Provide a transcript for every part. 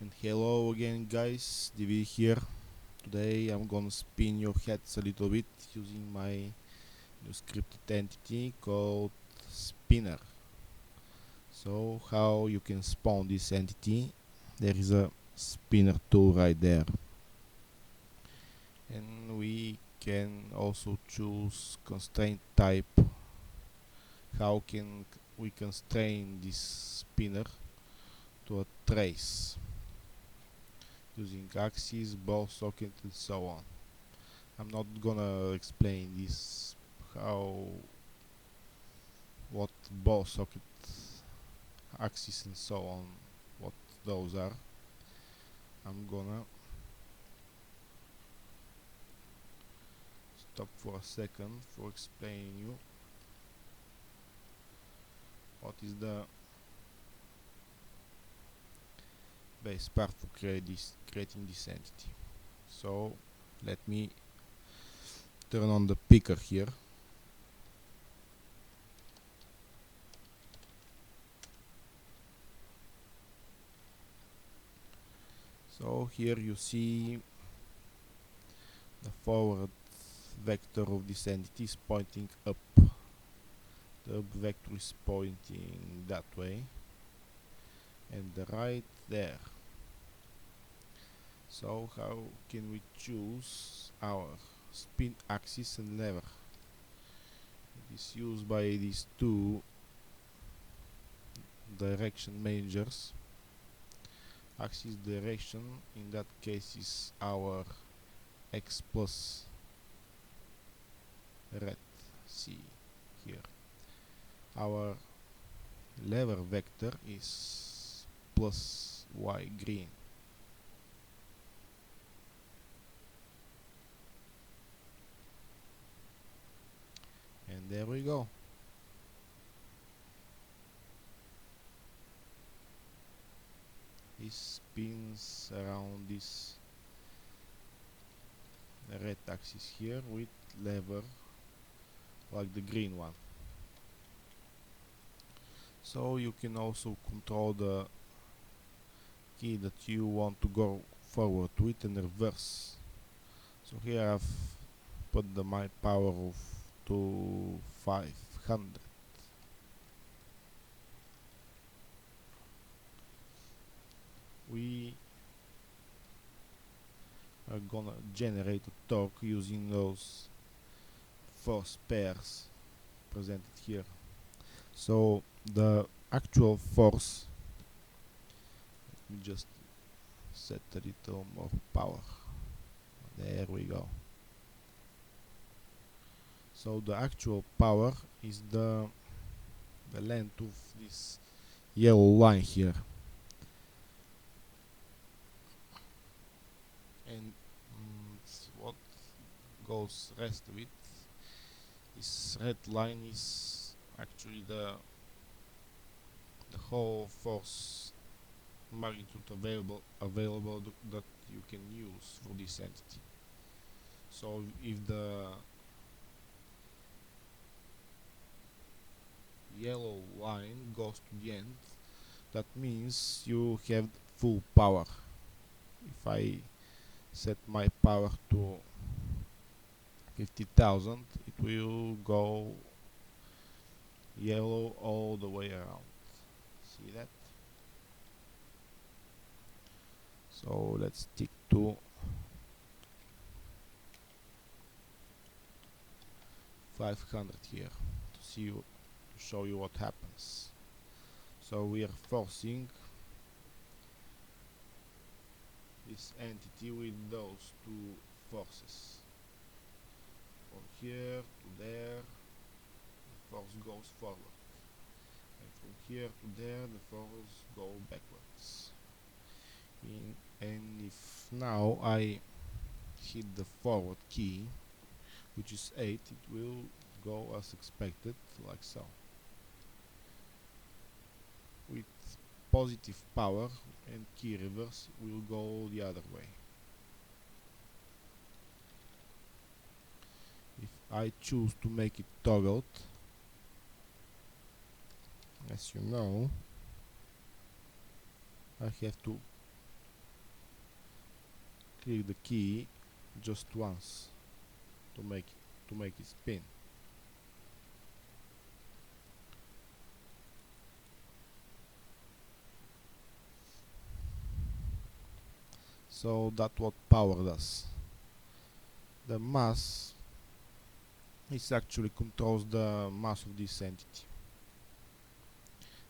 And hello again, guys, DV here. Today I'm gonna spin your heads a little bit using my new scripted entity called Spinner. So how you can spawn this entity? There is a spinner tool right there, and we can also choose constraint type. How can we constrain this spinner to a trace using axis, ball socket, and so on. I'm not gonna explain this, how, what ball socket, axis, and so on, what those are. I'm gonna stop for a second for explaining you what is the base part for creating this entity. So let me turn on the picker here. So here you see the forward vector of this entity is pointing up. The up vector is pointing that way, and the right there. So how can we choose our spin axis and lever? It is used by these two direction managers. Axis direction in that case is our x plus red, see here. Our lever vector is plus y green. And there we go. This spins around this red axis here with lever like the green one. So you can also control the key that you want to go forward with and reverse. So here I've put my power of to 500. We are gonna generate a torque using those force pairs presented here. So the actual force, let me just set a little more power. There we go. So the actual power is the length of this yellow line here, and what goes rest of it. This red line is actually the whole force magnitude available that you can use for this entity. So if the yellow line goes to the end, that means you have full power. If I set my power to 50,000, it will go yellow all the way around. See that? So let's stick to 500 here to show you what happens. So we are forcing this entity with those two forces. From here to there, the force goes forward, and from here to there, the force goes backwards. And if now I hit the forward key, which is 8, it will go as expected, like so. With positive power and key reverse, will go the other way. If I choose to make it toggled, as you know, I have to click the key just once to make it spin. So that's what power does. The mass is actually controls the mass of this entity.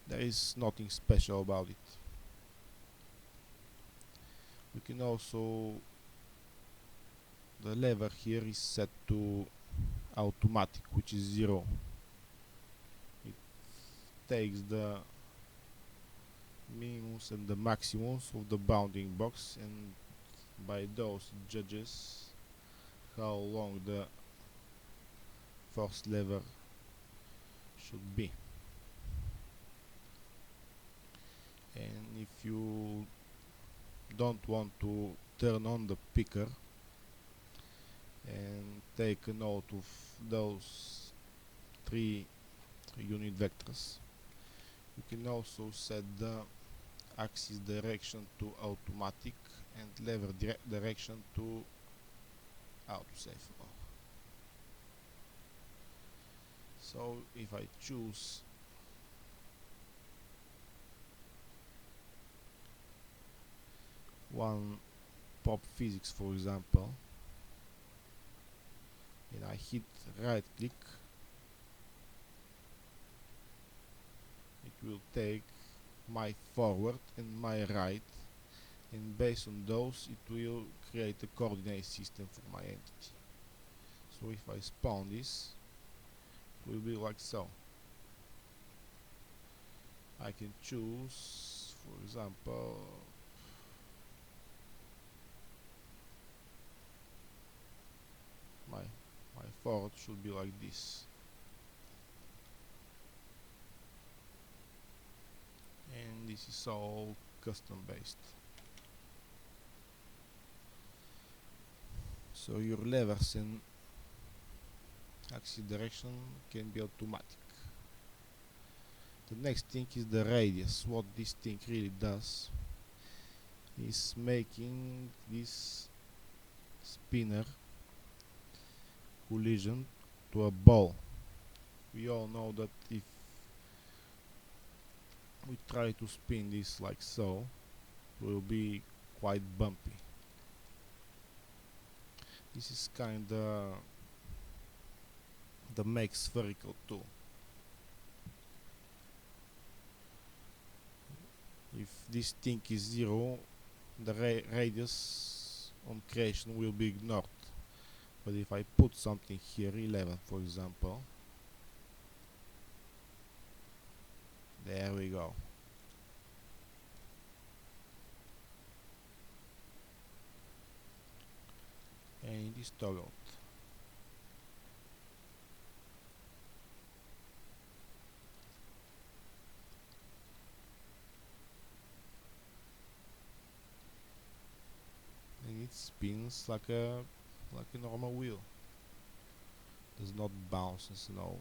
There is nothing special about it. We can also, the lever here is set to automatic, which is 0. It takes the minimums and the maximums of the bounding box, and by those it judges how long the first lever should be. And if you don't want to turn on the picker and take a note of those 3 unit vectors, you can also set the axis direction to automatic and lever direction to autosave. So if I choose one pop physics, for example, and I hit right click, it will take my forward and my right, and based on those it will create a coordinate system for my entity. So if I spawn this, it will be like so. I can choose, for example, my forward should be like this, and this is all custom based. So your levers and axis direction can be automatic. The next thing is the radius. What this thing really does is making this spinner collision to a ball. We all know that if we try to spin this like so, it will be quite bumpy. This is kinda the make spherical tool. If this thing is 0, the radius on creation will be ignored. But if I put something here, 11 for example, there we go. And it is toggled. And it spins like a normal wheel. Does not bounce and snow.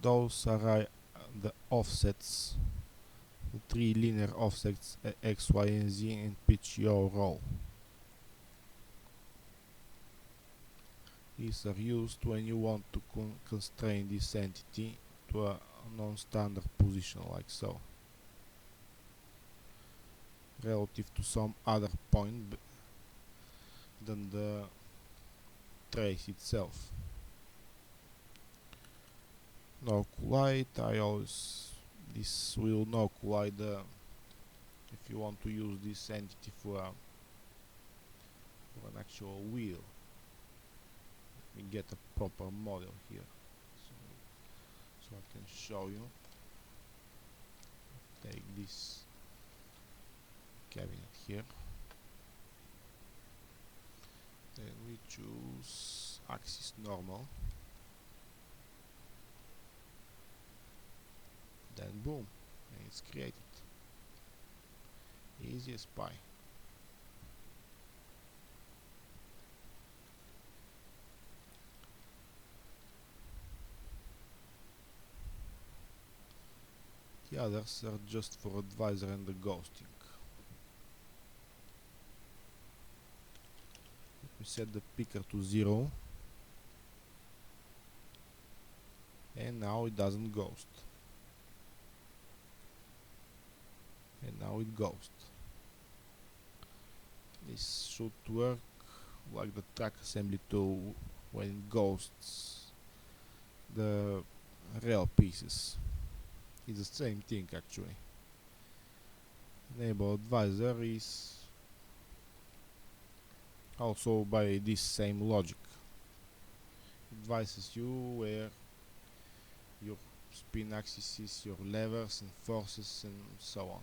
Those are the offsets, the 3 linear offsets X, Y, and Z, and pitch yaw roll. These are used when you want to constrain this entity to a non-standard position like so, relative to some other point than the trace itself. No collide, this will no collide if you want to use this entity for an actual wheel. Let me get a proper model here, so I can show you. Take this cabinet here, then we choose axis normal, then boom, and it's created. Easy as pie. others are just for advisor and the ghosting. We set the picker to 0, and now it doesn't ghost, and now it ghosts. This should work like the track assembly tool when it ghosts the real pieces. It's the same thing actually. Enable advisor is also by this same logic. Advises you where your spin axis is, your levers and forces and so on.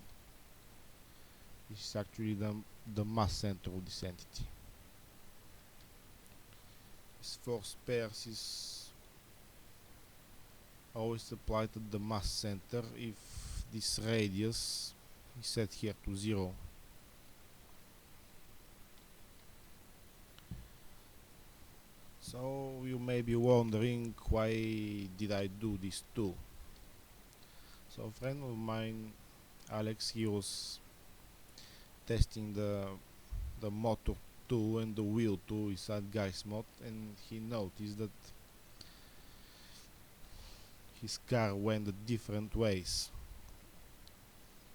This is actually the mass center of this entity. This force pairs is always applied at the mass center if this radius is set here to 0. So you may be wondering, why did I do this too? So a friend of mine, Alex, he was testing the motor 2 and the wheel 2 inside Guy's mod, and he noticed that his car went different ways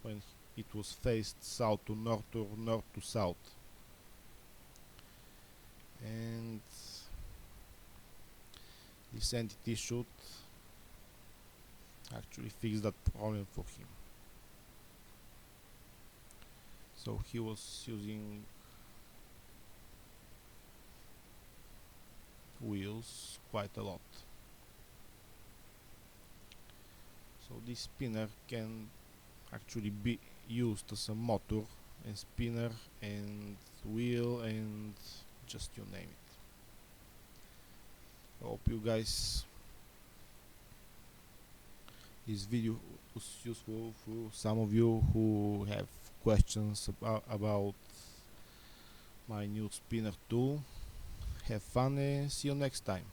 when it was faced south to north or north to south, and this entity should actually fix that problem for him. So he was using wheels quite a lot. So this spinner can actually be used as a motor and spinner and wheel and just you name it. I hope you guys this video was useful for some of you who have questions about my new spinner tool. Have fun and see you next time.